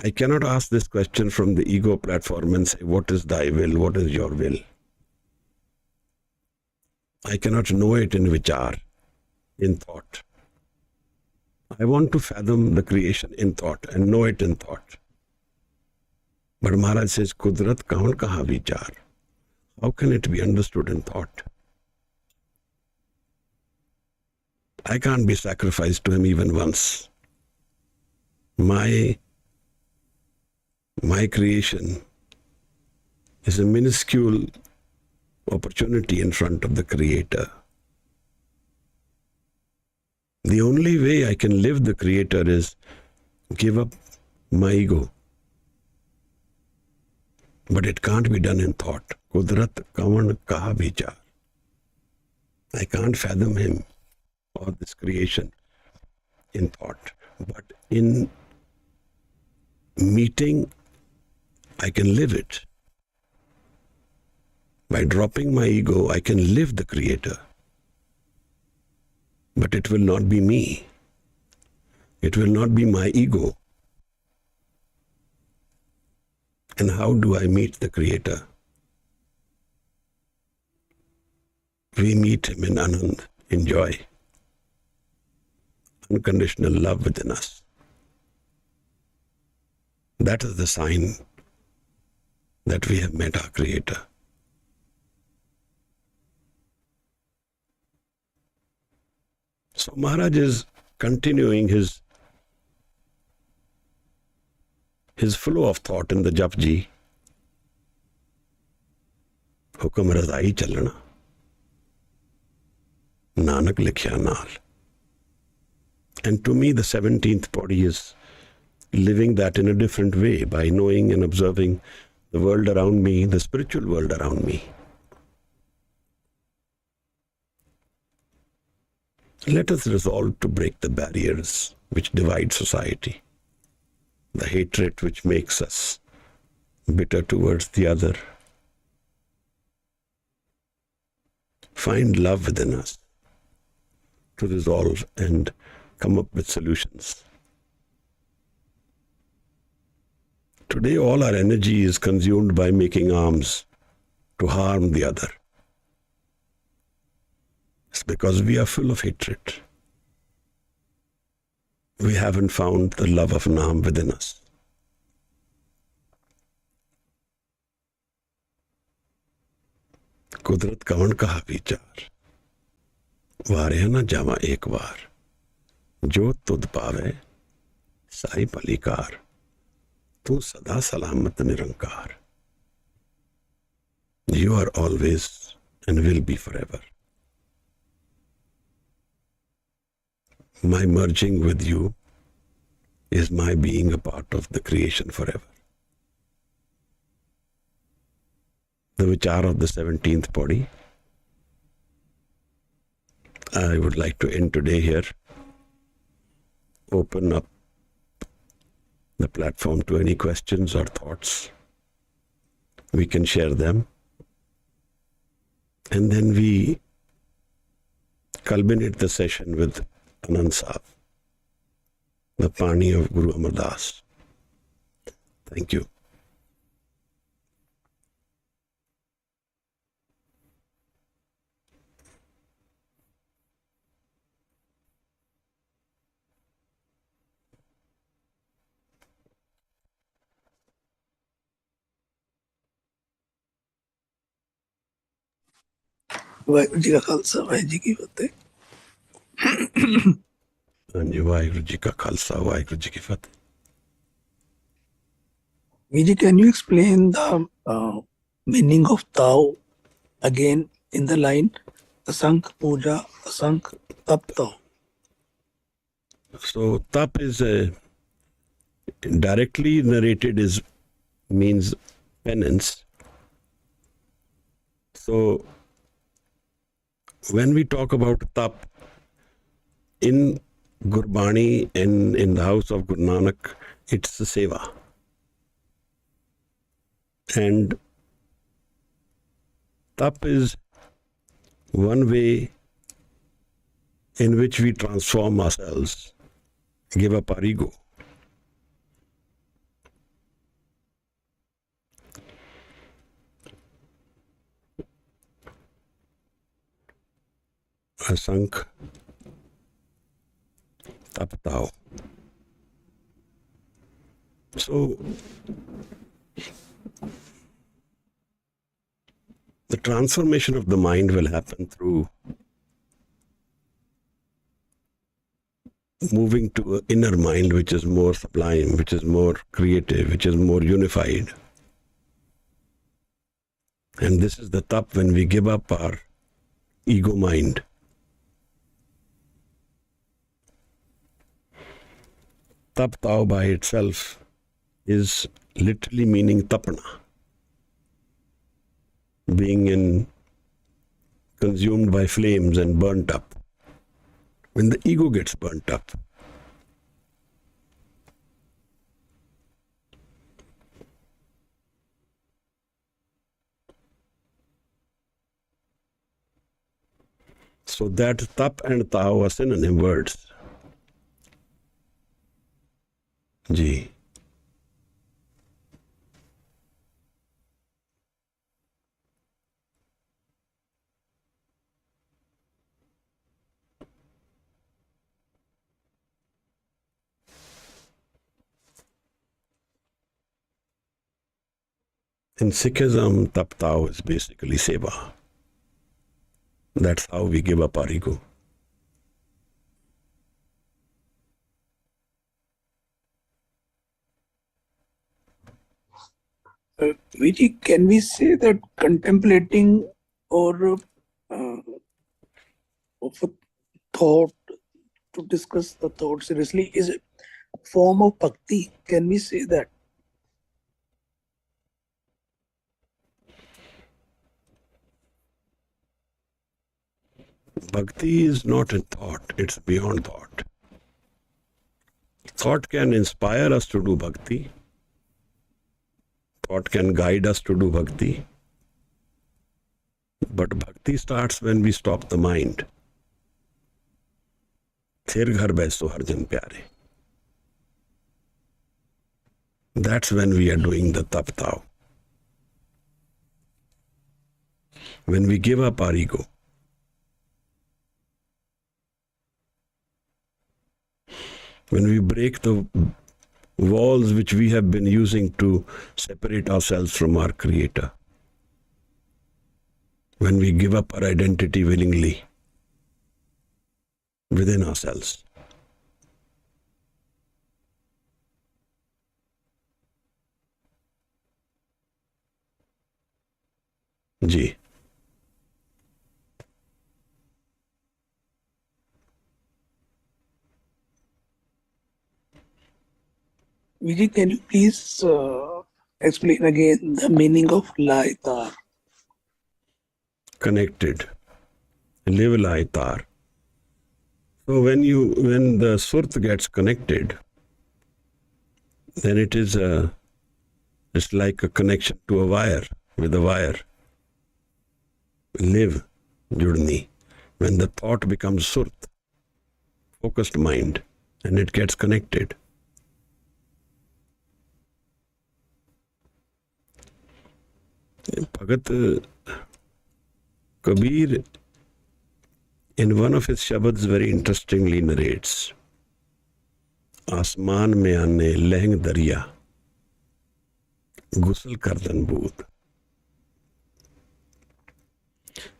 I cannot ask this question from the ego platform and say, what is thy will? What is your will? I cannot know it in Vichaar, in thought. I want to fathom the creation in thought and know it in thought. But Maharaj says, Qudrat kaun kaha Vichaar? how can it be understood in thought? I can't be sacrificed to him even once. My creation is a minuscule opportunity in front of the Creator. The only way I can live the Creator is give up my ego. But it can't be done in thought. Kudrat kavan kaha vichar. I can't fathom him or this creation in thought. But in meeting, I can live it. By dropping my ego, I can live the Creator. But it will not be me. It will not be my ego. And how do I meet the Creator? We meet Him in Anand, in joy, unconditional love within us. That is the sign that we have met our Creator. So Maharaj is continuing his flow of thought in the JAPJI. Hukam razai chalna. Nanak likhya naal. And to me, the 17th Pauri is living that in a different way by knowing and observing the world around me, the spiritual world around me. Let us resolve to break the barriers which divide society, the hatred which makes us bitter towards the other. Find love within us to resolve and come up with solutions. Today, all our energy is consumed by making arms to harm the other. It's because we are full of hatred. We haven't found the love of Naam within us. Kudrat kavan kaha vichar. Vaare na jama ek var. Jo tud paave, sai palikar. Tu sada salamat nirankar. You are always and will be forever. My merging with you is my being a part of the creation forever. The Vichaar of the 17th Pauri. I would like to end today here. Open up the platform to any questions or thoughts. We can share them. And then we culminate the session with Anand Sahib, the Pani of Guru Amardas. Thank you. Waheguru ji का खालसा वाहिगुरु जी की फतेह. वाहिगुरु जी का खालसा वाहिगुरु जी की फतेह. Vijay, can you explain the meaning of Tao again in the line Asank Puja, Asank Tap Tao? So tap is directly narrated means penance. So when we talk about tap in Gurbani and in the house of Guru Nanak, it's the seva. And tap is one way in which we transform ourselves, give up our ego. Asank Tap Tao. So the transformation of the mind will happen through moving to an inner mind which is more sublime, which is more creative, which is more unified. And this is the tap when we give up our ego mind. Tap tao by itself is literally meaning tapana, being consumed by flames and burnt up. When the ego gets burnt up, so that tap and tao are synonym words. Ji. In Sikhism, tap tao is basically seva. That's how we give up our ego. Viji, can we say that contemplating or of a thought, to discuss the thought seriously, is a form of bhakti? Can we say that? Bhakti is not in thought, it's beyond thought. Thought can inspire us to do bhakti. Thought can guide us to do bhakti. But bhakti starts when we stop the mind. Thir ghar baiso har jan pyare. That's when we are doing the tap tao. When we give up our ego. When we break the walls which we have been using to separate ourselves from our Creator. When we give up our identity willingly within ourselves. Ji. Viji, can you please explain again the meaning of laitar? Connected. Live laitar. So when the surt gets connected, then it's like a connection to a wire, with a wire. Live, judni. When the thought becomes surt, focused mind, and it gets connected. Bhagat Kabir, in one of his Shabads, very interestingly narrates, Asman mein aane lehng darya, gusl kardan bood.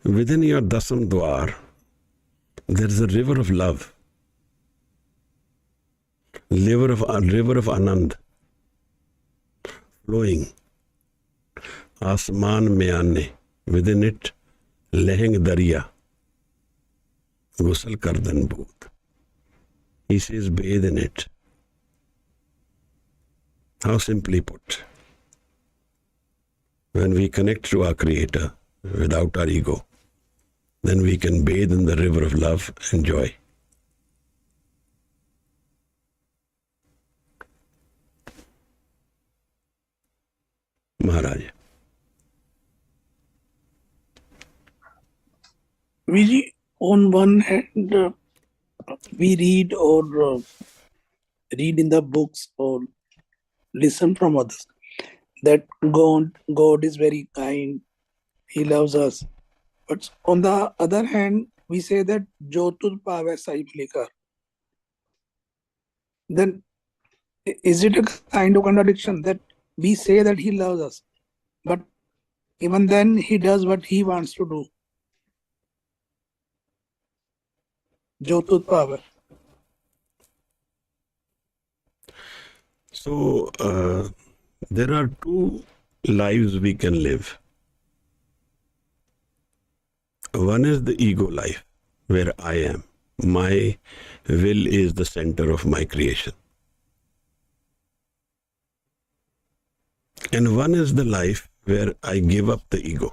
Within your dasam dwar, there is a river of love, river of Anand, flowing. Asman mein aane, within it, lehng darya, gusl kardan bood. He says, bathe in it. How simply put. When we connect to our Creator without our ego, then we can bathe in the river of love and joy. Maharaj. Viji, on one hand, we read in the books or listen from others that God is very kind, He loves us. But on the other hand, we say that Jo tud paave sai likar. Then is it a kind of contradiction that we say that He loves us, but even then he does what he wants to do. Jyotut power. So there are two lives we can live. One is the ego life, where I am. My will is the center of my creation. And one is the life where I give up the ego.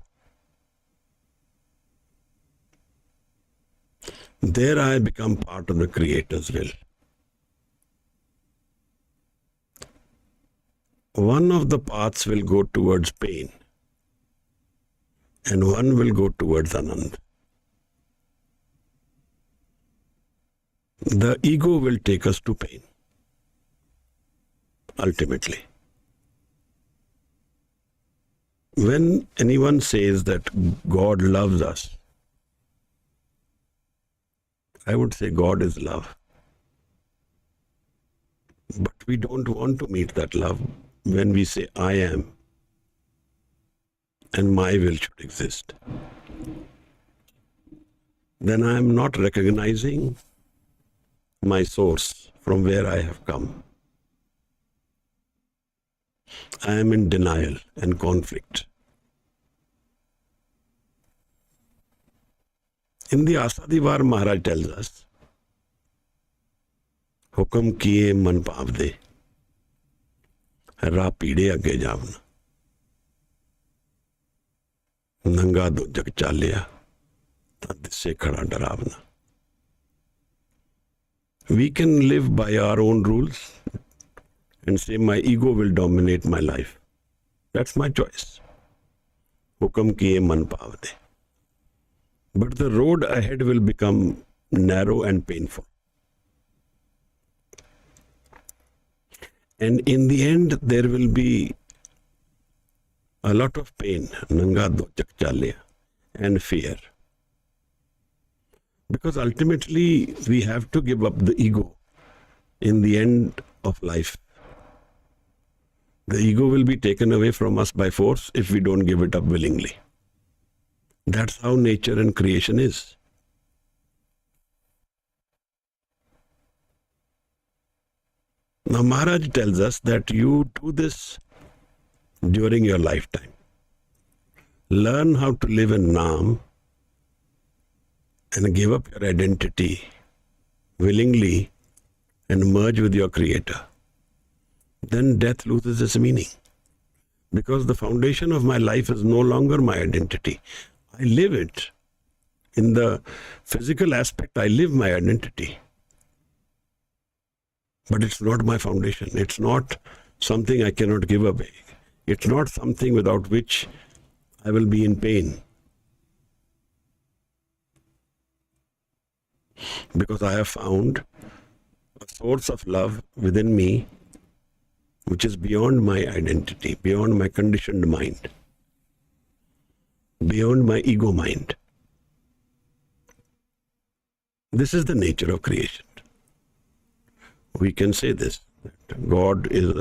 There I become part of the Creator's will. One of the paths will go towards pain, and one will go towards Anand. The ego will take us to pain, ultimately. When anyone says that God loves us, I would say God is love. But we don't want to meet that love when we say I am and my will should exist. Then I am not recognizing my source from where I have come. I am in denial and conflict. In the Asadivar, Maharaj tells us, Hukam kiye man pav de, ra pide agge javna, nanga do jag chalya, tad se khada daravna. We can live by our own rules and say my ego will dominate my life. That's my choice. Hukam kiye man pav de. But the road ahead will become narrow and painful. And in the end, there will be a lot of pain, nanga do chakchalya, and fear. Because ultimately, we have to give up the ego in the end of life. The ego will be taken away from us by force if we don't give it up willingly. That's how nature and creation is. Now Maharaj tells us that you do this during your lifetime. Learn how to live in Naam and give up your identity willingly and merge with your Creator. Then death loses its meaning. Because the foundation of my life is no longer my identity. I live it. In the physical aspect, I live my identity. But it's not my foundation. It's not something I cannot give away. It's not something without which I will be in pain. Because I have found a source of love within me which is beyond my identity, beyond my conditioned mind, beyond my ego mind. This is the nature of creation. We can say this, that God is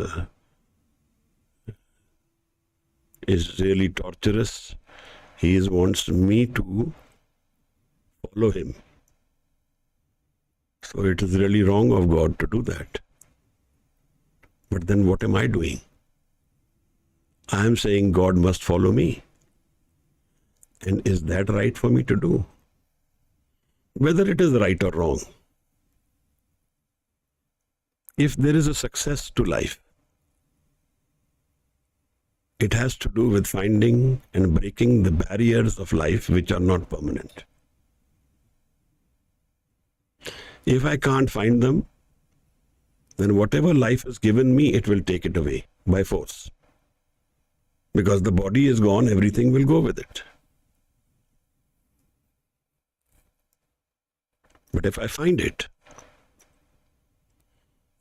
really torturous. He wants me to follow him. So it is really wrong of God to do that. But then what am I doing? I am saying God must follow me. And is that right for me to do? Whether it is right or wrong, if there is a success to life, it has to do with finding and breaking the barriers of life which are not permanent. If I can't find them, then whatever life has given me, it will take it away by force. Because the body is gone, everything will go with it. But if I find it,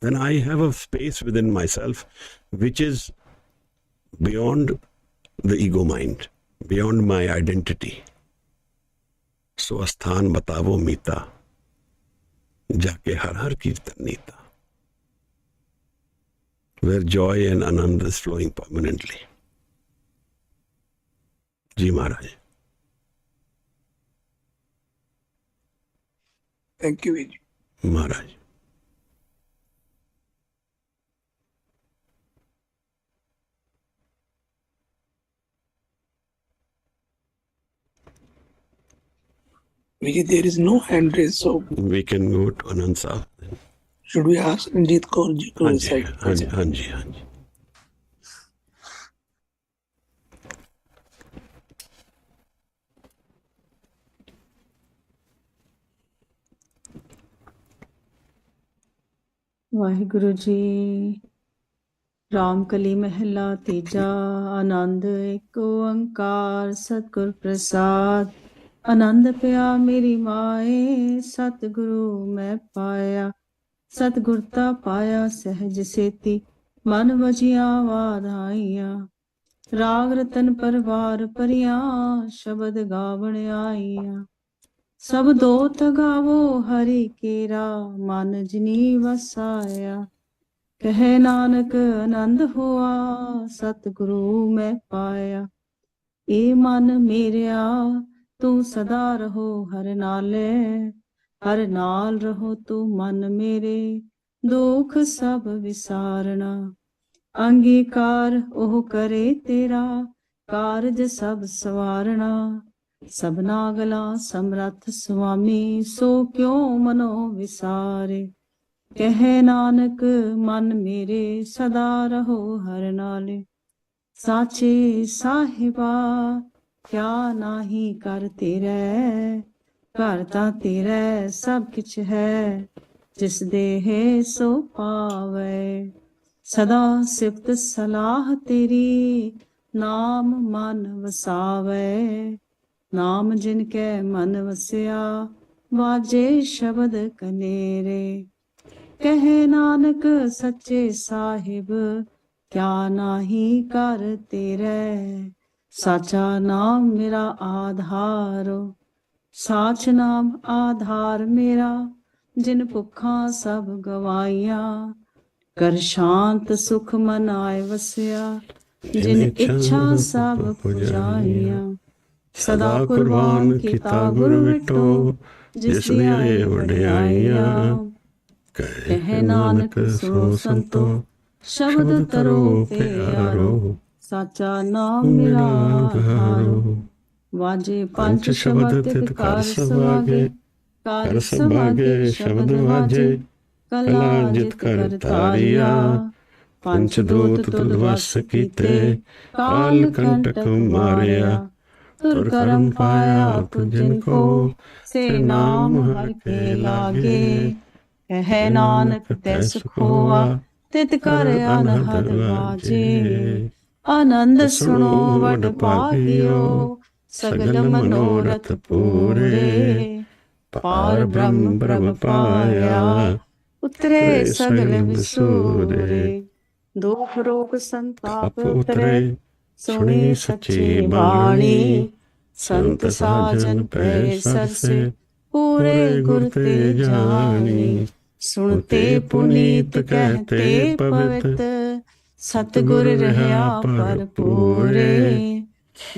then I have a space within myself which is beyond the ego mind, beyond my identity. So asthan batavo mita, jaake har har kirtan neeta, where joy and anand is flowing permanently. Ji Maharaj. Thank you, Viji. Maharaj Viji, there is no hand raised, so we can go to Anand Sahib. should we ask Ranjit Kaur ji to हाँ जी recite? हाँ जी हाँ जी हाँ जी। ਵਾਹਿਗੁਰੂ ਜੀ। ਰਾਮਕਲੀ ਮਹਿਲਾ ਤੀਜਾ। ਆਨੰਦ ਏਕ ਓੰਕਾਰ ਸਤਿਗੁਰ ਪ੍ਰਸਾਦ। ਆਨੰਦ ਪਿਆ ਮੇਰੀ ਮਾਏ ਸਤਿਗੁਰੂ ਮੈਂ ਪਾਇਆ। ਸਤਿਗੁਰ ਤਾ ਪਾਇਆ ਸਹਿਜ ਸੇਤੀ ਮਨ ਵਜੀਆਂ ਵਾਧਾਈਆਂ। ਰਾਗ ਰਤਨ ਪਰਵਾਰ ਭਰੀਆਂ ਸ਼ਬਦ ਗਾਵਣ ਆਈਆਂ। ਸਭ ਦੋਤ ਗਾਵੋ ਹਰੀ ਕੇਰਾ ਮਨ ਜਿਨੀ ਵਸਾਇਆ। ਕਹੇ ਨਾਨਕ ਆਨੰਦ ਹੋਆ ਸਤਿਗੁਰੂ ਮੈਂ ਪਾਇਆ। ਏ ਮਨ ਮੇਰਿਆ ਤੂੰ ਸਦਾ ਰਹੋ ਹਰ ਨਾਲੇ। ਹਰ ਨਾਲ ਰਹੋ ਤੂੰ ਮਨ ਮੇਰੇ ਦੁਖ ਸਭ ਵਿਸਾਰਣਾ। ਅੰਗੀਕਾਰ ਉਹ ਕਰੇ ਤੇਰਾ ਕਾਰਜ ਸਭ ਸਵਾਰਣਾ। ਸਭਨਾ ਗਲਾ ਸਮਰੱਥ ਸੁਆਮੀ ਸੋ ਕਿਉ ਮਨੋ ਵਿਸਾਰੇ। ਕਹੇ ਨਾਨਕ ਮਨ ਮੇਰੇ ਸਦਾ ਰਹੋ ਹਰ ਨਾਲੇ। ਸਾਚੇ ਸਾਹਿਬਾ ਕਿਆ ਨਾਹੀ ਕਰ ਤੇਰੇ। ਘਰ ਤਾਂ ਤੇਰੇ ਸਭ ਕਿਛ ਹੈ ਜਿਸ ਦੇਹ ਸੋ ਪਾਵੇ। ਸਦਾ ਸਿਫਤ ਸਲਾਹ ਤੇਰੀ ਨਾਮ ਮਨ ਵਸਾਵੇ। ਨਾਮ ਜਿਨ ਕੈ ਮਨ ਵਸਿਆ ਵਾਜੇ ਸ਼ਬਦ ਕਨੇਰੇ। ਕਹੇ ਨਾਨਕ ਸੱਚੇ ਸਾਹਿਬ ਕਿਆ ਨਾਹੀ ਕਰ ਤੇਰੇ। ਸਾਚਾ ਨਾਮ ਮੇਰਾ ਆਧਾਰੋ। ਸਾਚ ਨਾਮ ਆਧਾਰ ਮੇਰਾ ਜਿਨ ਭੁੱਖਾਂ ਸਭ ਗਵਾਈਆਂ। ਕਰ ਸ਼ਾਂਤ ਸੁਖ ਮਨ ਆਏ ਵਸਿਆ ਜਿਨ ਇੱਛਾ ਸਭ ਪੁਜਾਈਆਂ। ਸਦਾ ਕੁਰਬਾਨ ਕੀਤਾ ਗੁਰ ਵਿਟੋ ਜਿਸ ਦੀਆਂ ਇਹ ਵਡਿਆਈਆਂ। ਕਹੇ ਨਾਨਕ ਸੁਣੋ ਸੰਤੋ ਸ਼ਬਦ ਤਰੋ ਪਿਆਰੋ। ਸਾਚਾ ਨਾਮ ਮੇਰਾ ਆਧਾਰੋ। ਵਾਜੇ ਪੰਜ ਸ਼ਬਦ ਤਿਤ ਕਰ ਸਵਾਗੇ। ਕਰ ਸਵਾਗੇ ਸ਼ਬਦ ਵਾਜੇ ਕਲਾ ਜਿਤ ਕਰ ਤਾਰੀਆ। ਪੰਚ ਦੂਤ ਤੁਧ ਵਸ ਕੀਤੇ ਕਾਲ ਕੰਟਕ ਮਾਰਿਆ। ਤੁਰ ਕਰਮ ਪਾਇਆ ਤੁਝ ਜਿਨ ਕੋ ਸੇ ਨਾਮ ਹਰਿ ਕੇ ਲਾਗੇ। ਕਹੈ ਨਾਨਕ ਤੈ ਸੁਖ ਹੋਆ ਤਿਤ ਕਰ ਅਨਹਦ ਵਾਜੇ। ਆਨੰਦ ਸੁਣੋ ਵਡ ਭਾਗਿਓ ਸਗਲ ਮਨੋਰਥ ਪੂਰੇ। ਪਾਰ ਬ੍ਰਹਮ ਪ੍ਰਭ ਪਾਇਆ ਉਤਰੇ ਸਗਲ ਵਿਸੂਰੇ। ਦੁਖ ਰੋਗ ਸੰਤਾਪ ਉਤਰੇ ਸੁਣੀ ਸੱਚੀ ਬਾਣੀ। ਸੰਤ ਸਾਜਨ ਪੈ ਸਰਸੇ ਪੂਰੇ ਗੁਰ ਤੇ ਜਾਣੀ। ਸੁਣਤੇ ਪੁਨੀਤ ਕਹਤੇ ਪਵਿੱਤ ਸਤਿਗੁਰ ਰਹਿਆ ਭਰਪੂਰੇ।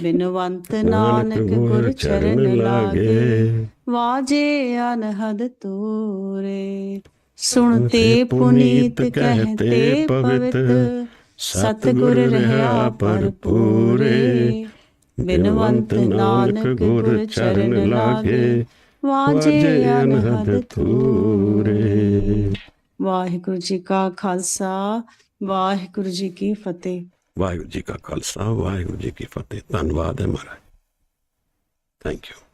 ਬਿਨਵੰਤ ਨਾਨਕ ਗੁਰ ਚਰਨ ਲਾਗੇ ਵਾਜੇ ਅਨਹਦ ਤੋਰੇ। ਸੁਣਤੇ ਪੁਨੀਤ ਕਹਤੇ ਪਵਿੱਤ ਸਤਿਗੁਰ ਰਹਿਆ ਭਰਪੂਰੇ। ਬਿਨਵੰਤ ਨਾਨਕ ਗੁਰ ਚਰਨ ਲਾਗੇ ਵਾਜੇ ਅਨਹਦ ਤੋਰੇ। ਵਾਹਿਗੁਰੂ ਜੀ ਕਾ ਖਾਲਸਾ ਵਾਹਿਗੁਰੂ ਜੀ ਕੀ ਫਤਿਹ। ਵਾਹਿਗੁਰੂ ਜੀ ਕਾ ਖਾਲਸਾ ਵਾਹਿਗੁਰੂ ਜੀ ਕੀ ਫਤਿਹ। ਧੰਨਵਾਦ ਹੈ ਮਹਾਰਾਜ। Thank you.